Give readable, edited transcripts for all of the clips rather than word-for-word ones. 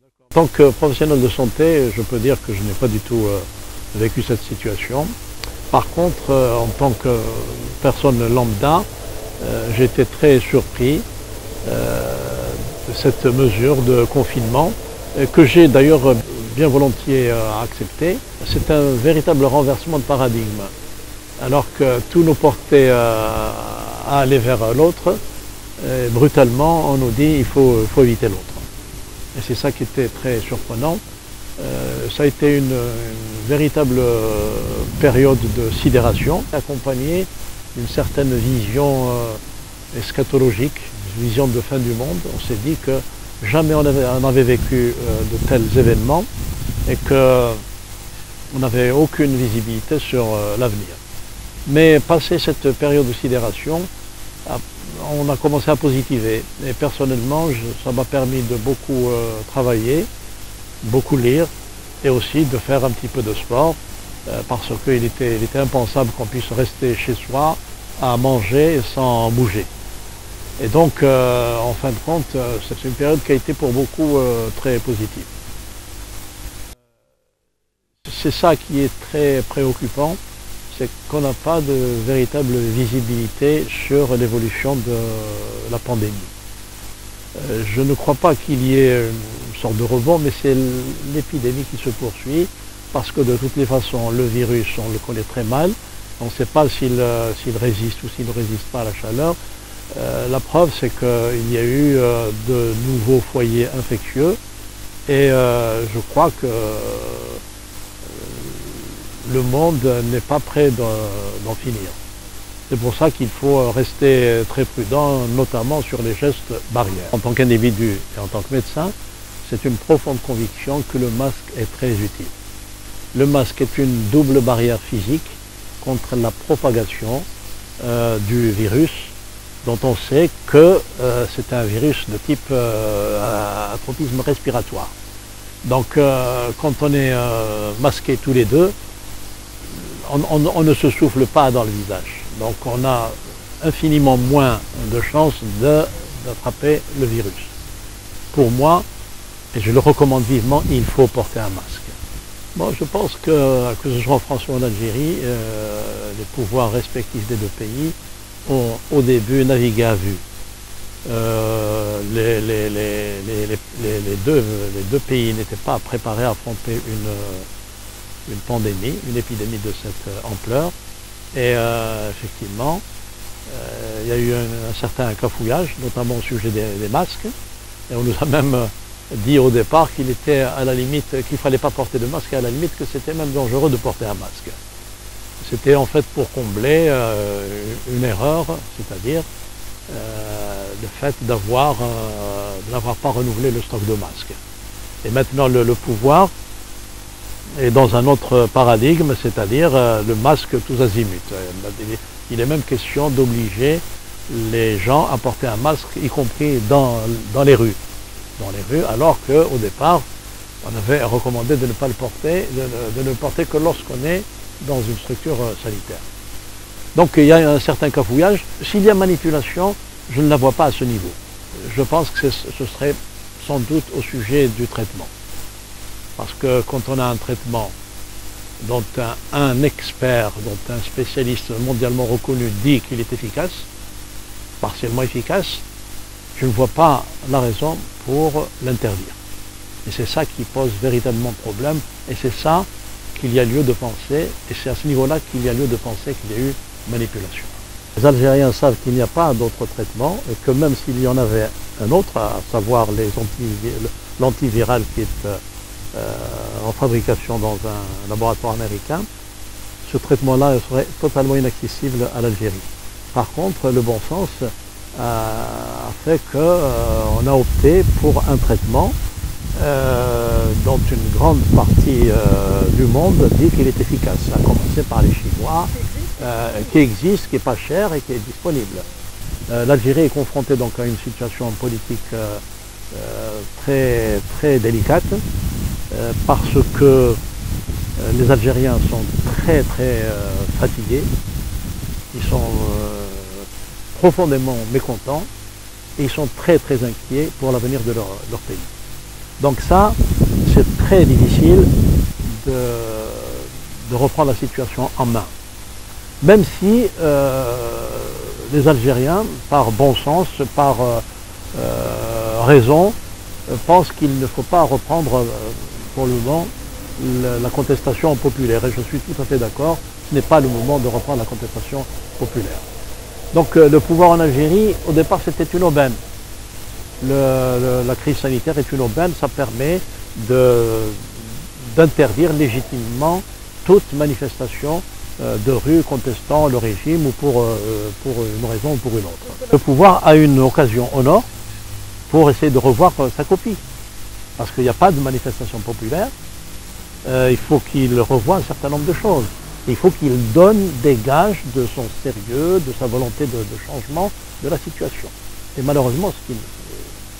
En tant que professionnel de santé, je peux dire que je n'ai pas du tout vécu cette situation. Par contre, en tant que personne lambda, j'ai été très surpris de cette mesure de confinement que j'ai d'ailleurs bien volontiers acceptée. C'est un véritable renversement de paradigme. Alors que tout nous portait à aller vers l'autre, brutalement on nous dit il faut éviter l'autre. Et c'est ça qui était très surprenant. Ça a été une véritable période de sidération, accompagnée d'une certaine vision eschatologique, une vision de fin du monde. On s'est dit que jamais on avait vécu de tels événements et qu'on n'avait aucune visibilité sur l'avenir. Mais passé cette période de sidération, on a commencé à positiver. Et personnellement, ça m'a permis de beaucoup travailler, beaucoup lire et aussi de faire un petit peu de sport parce qu'il était impensable qu'on puisse rester chez soi à manger sans bouger. Et donc, en fin de compte, c'est une période qui a été pour beaucoup très positive. C'est ça qui est très préoccupant, c'est qu'on n'a pas de véritable visibilité sur l'évolution de la pandémie. Je ne crois pas qu'il y ait une sorte de rebond, mais c'est l'épidémie qui se poursuit, parce que de toutes les façons, le virus, on le connaît très mal, on ne sait pas s'il résiste ou s'il ne résiste pas à la chaleur. La preuve, c'est qu'il y a eu de nouveaux foyers infectieux, et je crois que le monde n'est pas prêt d'en finir. C'est pour ça qu'il faut rester très prudent, notamment sur les gestes barrières. En tant qu'individu et en tant que médecin, c'est une profonde conviction que le masque est très utile. Le masque est une double barrière physique contre la propagation du virus, dont on sait que c'est un virus de type attropisme respiratoire. Donc quand on est masqué tous les deux, on ne se souffle pas dans le visage. Donc on a infiniment moins de chances d'attraper le virus. Pour moi, et je le recommande vivement, il faut porter un masque. Bon, je pense que ce soit en France ou en Algérie, les pouvoirs respectifs des deux pays ont au début navigué à vue. Les deux pays n'étaient pas préparés à affronter une pandémie, une épidémie de cette ampleur. Et effectivement, il y a eu un certain cafouillage, notamment au sujet des masques. Et on nous a même dit au départ qu'il était à la limite, qu'il ne fallait pas porter de masque, et à la limite que c'était même dangereux de porter un masque. C'était en fait pour combler une erreur, c'est-à-dire le fait d'avoir n'avoir pas renouvelé le stock de masques. Et maintenant le pouvoir est dans un autre paradigme, c'est-à-dire le masque tous azimuts. Il est même question d'obliger les gens à porter un masque, y compris dans les rues. Alors qu'au départ, on avait recommandé de ne pas le porter, de ne le porter que lorsqu'on est dans une structure sanitaire. Donc il y a un certain cafouillage. S'il y a manipulation, je ne la vois pas à ce niveau. Je pense que ce serait sans doute au sujet du traitement. Parce que quand on a un traitement dont un expert, dont un spécialiste mondialement reconnu dit qu'il est efficace, partiellement efficace, je ne vois pas la raison pour l'interdire. Et c'est ça qui pose véritablement problème, et c'est ça qu'il y a lieu de penser, et c'est à ce niveau-là qu'il y a lieu de penser qu'il y a eu manipulation. Les Algériens savent qu'il n'y a pas d'autre traitement, et que même s'il y en avait un autre, à savoir l'antiviral qui est en fabrication dans un laboratoire américain, ce traitement-là serait totalement inaccessible à l'Algérie. Par contre, le bon sens a fait qu'on a opté pour un traitement dont une grande partie du monde dit qu'il est efficace, à commencer par les Chinois, qui existe, qui n'est pas cher et qui est disponible. L'Algérie est confrontée donc à une situation politique très, très délicate, parce que les Algériens sont très très fatigués, ils sont profondément mécontents et ils sont très très inquiets pour l'avenir de leur pays. Donc ça, c'est très difficile de reprendre la situation en main. Même si les Algériens, par bon sens, par raison, pensent qu'il ne faut pas reprendre pour le moment la contestation populaire. Et je suis tout à fait d'accord, ce n'est pas le moment de reprendre la contestation populaire. Donc le pouvoir en Algérie, au départ, c'était une aubaine. La crise sanitaire est une aubaine, ça permet d'interdire légitimement toute manifestation de rue contestant le régime ou pour une raison ou pour une autre. Le pouvoir a une occasion au nord pour essayer de revoir sa copie. Parce qu'il n'y a pas de manifestation populaire, il faut qu'il revoie un certain nombre de choses. Il faut qu'il donne des gages de son sérieux, de sa volonté de changement de la situation. Et malheureusement, ce qui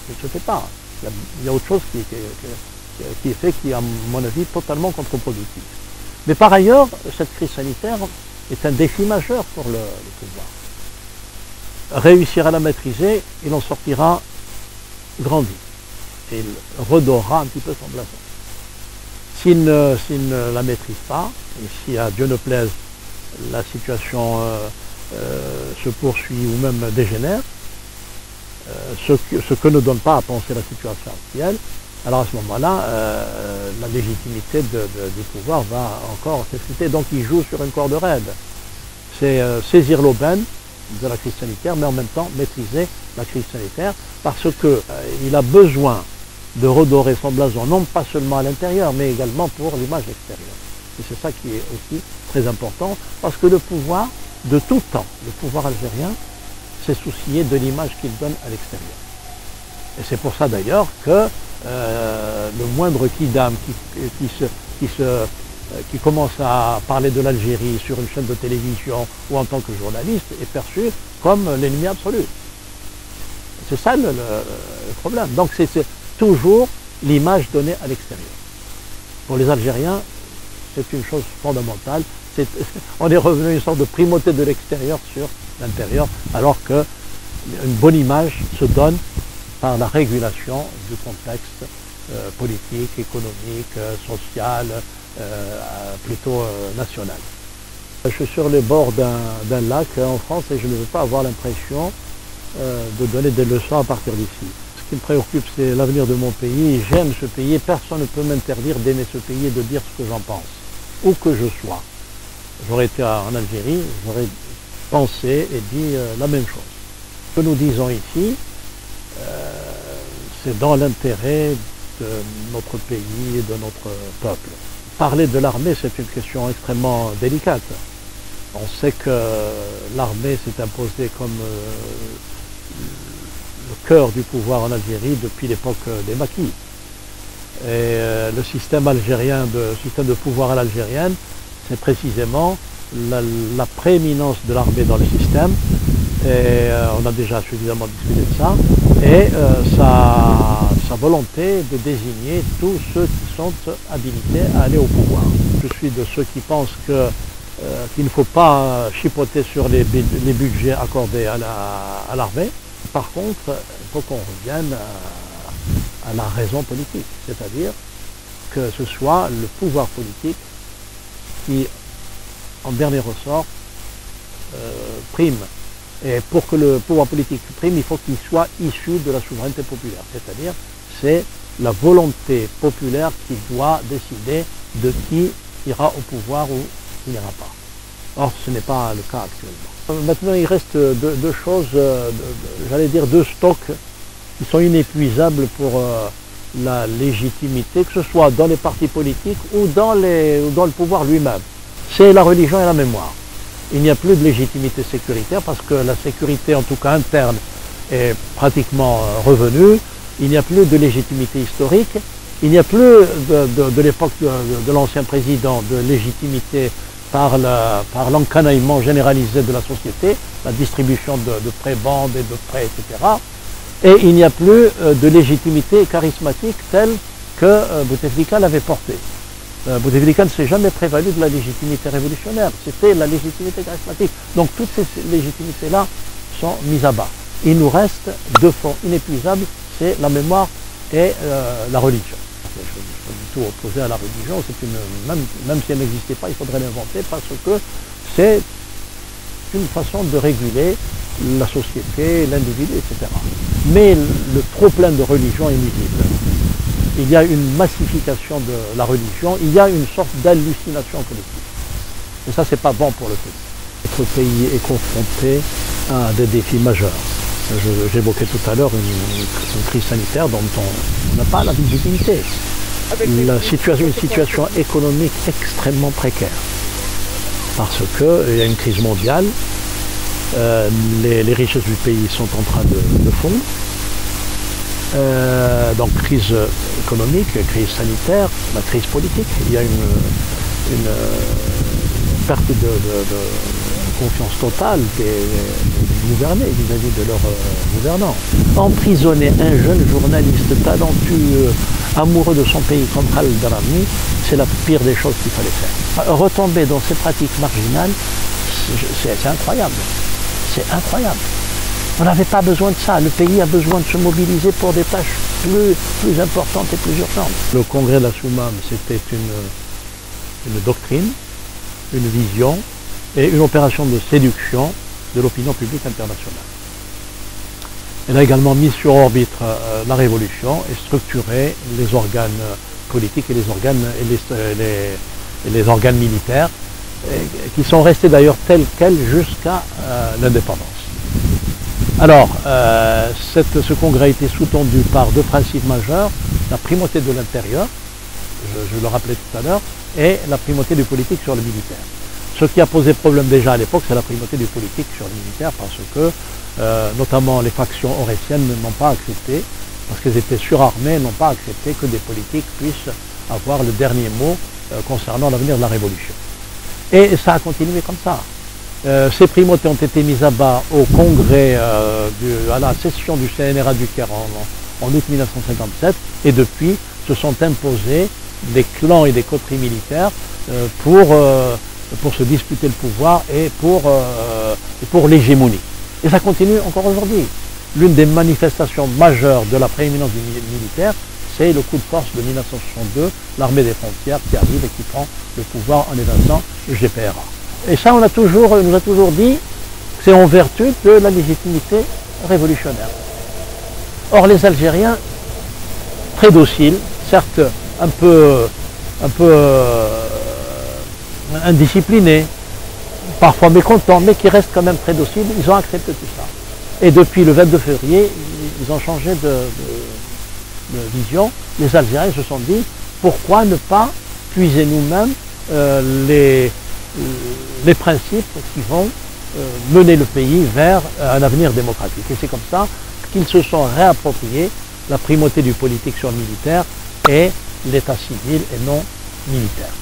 ne se fait pas. Il y a autre chose qui est fait, qui est à mon avis totalement contre-productif. Mais par ailleurs, cette crise sanitaire est un défi majeur pour le pouvoir. Réussir à la maîtriser, il en sortira grandi. Et il redorera un petit peu son blason. S'il ne la maîtrise pas, et si à Dieu ne plaise, la situation se poursuit ou même dégénère, ce que ne donne pas à penser la situation actuelle, alors à ce moment-là, la légitimité du pouvoir va encore s'effriter. Donc il joue sur une corde raide. C'est saisir l'aubaine de la crise sanitaire, mais en même temps maîtriser la crise sanitaire, parce qu'il a besoin de redorer son blason, non pas seulement à l'intérieur, mais également pour l'image extérieure. Et c'est ça qui est aussi très important, parce que le pouvoir, de tout temps, le pouvoir algérien, s'est soucié de l'image qu'il donne à l'extérieur. Et c'est pour ça d'ailleurs que le moindre quidam qui commence à parler de l'Algérie sur une chaîne de télévision ou en tant que journaliste est perçu comme l'ennemi absolu. C'est ça le problème. Donc c'est toujours l'image donnée à l'extérieur. Pour les Algériens, c'est une chose fondamentale. On est revenu à une sorte de primauté de l'extérieur sur l'intérieur, alors qu'une bonne image se donne par la régulation du contexte politique, économique, social, plutôt national. Je suis sur les bords d'un lac en France et je ne veux pas avoir l'impression de donner des leçons à partir d'ici. Ce qui me préoccupe, c'est l'avenir de mon pays. J'aime ce pays et personne ne peut m'interdire d'aimer ce pays et de dire ce que j'en pense, où que je sois. J'aurais été en Algérie, j'aurais pensé et dit la même chose. Ce que nous disons ici, c'est dans l'intérêt de notre pays et de notre peuple. Parler de l'armée, c'est une question extrêmement délicate. On sait que l'armée s'est imposée comme le cœur du pouvoir en Algérie depuis l'époque des maquis. Et le système algérien, système de pouvoir à l'algérienne, c'est précisément la prééminence de l'armée dans le système. Et on a déjà suffisamment discuté de ça. Et sa volonté de désigner tous ceux qui sont habilités à aller au pouvoir. Je suis de ceux qui pensent qu'il ne faut pas chipoter sur les budgets accordés à l'armée. Par contre, il faut qu'on revienne à la raison politique, c'est-à-dire que ce soit le pouvoir politique qui, en dernier ressort, prime. Et pour que le pouvoir politique prime, il faut qu'il soit issu de la souveraineté populaire, c'est-à-dire c'est la volonté populaire qui doit décider de qui ira au pouvoir ou qui n'ira pas. Or, ce n'est pas le cas actuellement. Maintenant, il reste deux choses, j'allais dire deux stocks qui sont inépuisables pour la légitimité, que ce soit dans les partis politiques ou dans le pouvoir lui-même. C'est la religion et la mémoire. Il n'y a plus de légitimité sécuritaire parce que la sécurité, en tout cas interne, est pratiquement revenue. Il n'y a plus de légitimité historique. Il n'y a plus de l'époque de l'ancien président de légitimité par l'encanaillement généralisé de la société, la distribution de prébendes et de prêts, etc. Et il n'y a plus de légitimité charismatique telle que Bouteflika l'avait portée. Bouteflika ne s'est jamais prévalu de la légitimité révolutionnaire, c'était la légitimité charismatique. Donc toutes ces légitimités-là sont mises à bas. Il nous reste deux fonds inépuisables, c'est la mémoire et la religion. Je ne suis pas du tout opposé à la religion, même si elle n'existait pas, il faudrait l'inventer parce que c'est une façon de réguler la société, l'individu, etc. Mais le trop-plein de religion est nuisible. Il y a une massification de la religion, il y a une sorte d'hallucination collective. Et ça, c'est pas bon pour le pays. Notre pays est confronté à des défis majeurs. J'évoquais tout à l'heure une crise sanitaire dont on n'a pas la visibilité. Une situation économique extrêmement précaire. Parce qu'il y a une crise mondiale, les richesses du pays sont en train de fondre. Donc crise économique, crise sanitaire, la crise politique. Il y a une perte de confiance totale des gouvernés vis-à-vis de leurs gouvernants. Emprisonner un jeune journaliste talentueux, amoureux de son pays comme Khaled Darami, c'est la pire des choses qu'il fallait faire. Retomber dans ces pratiques marginales, c'est incroyable. C'est incroyable. On n'avait pas besoin de ça. Le pays a besoin de se mobiliser pour des tâches plus importantes et plus urgentes. Le congrès de la Soumam, c'était une doctrine, une vision et une opération de séduction de l'opinion publique internationale. Elle a également mis sur orbite la révolution et structuré les organes politiques et les organes militaires, qui sont restés d'ailleurs tels quels jusqu'à l'indépendance. Alors, ce congrès a été sous-tendu par deux principes majeurs, la primauté de l'intérieur, je le rappelais tout à l'heure, et la primauté du politique sur le militaire. Ce qui a posé problème déjà à l'époque, c'est la primauté du politique sur le militaire, parce que notamment les factions aurétiennes n'ont pas accepté, parce qu'elles étaient surarmées, n'ont pas accepté que des politiques puissent avoir le dernier mot concernant l'avenir de la révolution. Et ça a continué comme ça. Ces primautés ont été mises à bas au congrès, à la session du CNRA du Caire en août 1957, et depuis se sont imposés des clans et des coteries militaires pour se disputer le pouvoir et pour l'hégémonie. Et ça continue encore aujourd'hui. L'une des manifestations majeures de la prééminence du militaire, c'est le coup de force de 1962, l'armée des frontières qui arrive et qui prend le pouvoir en évinçant le GPRA. Et ça, nous a toujours dit que c'est en vertu de la légitimité révolutionnaire. Or, les Algériens, très dociles, certes un peu indisciplinés, parfois mécontents, mais qui restent quand même très dociles, ils ont accepté tout ça. Et depuis le 22 février, ils ont changé de vision. Les Algériens se sont dit, pourquoi ne pas puiser nous-mêmes les principes qui vont mener le pays vers un avenir démocratique. Et c'est comme ça qu'ils se sont réappropriés la primauté du politique sur le militaire et l'état civil et non militaire.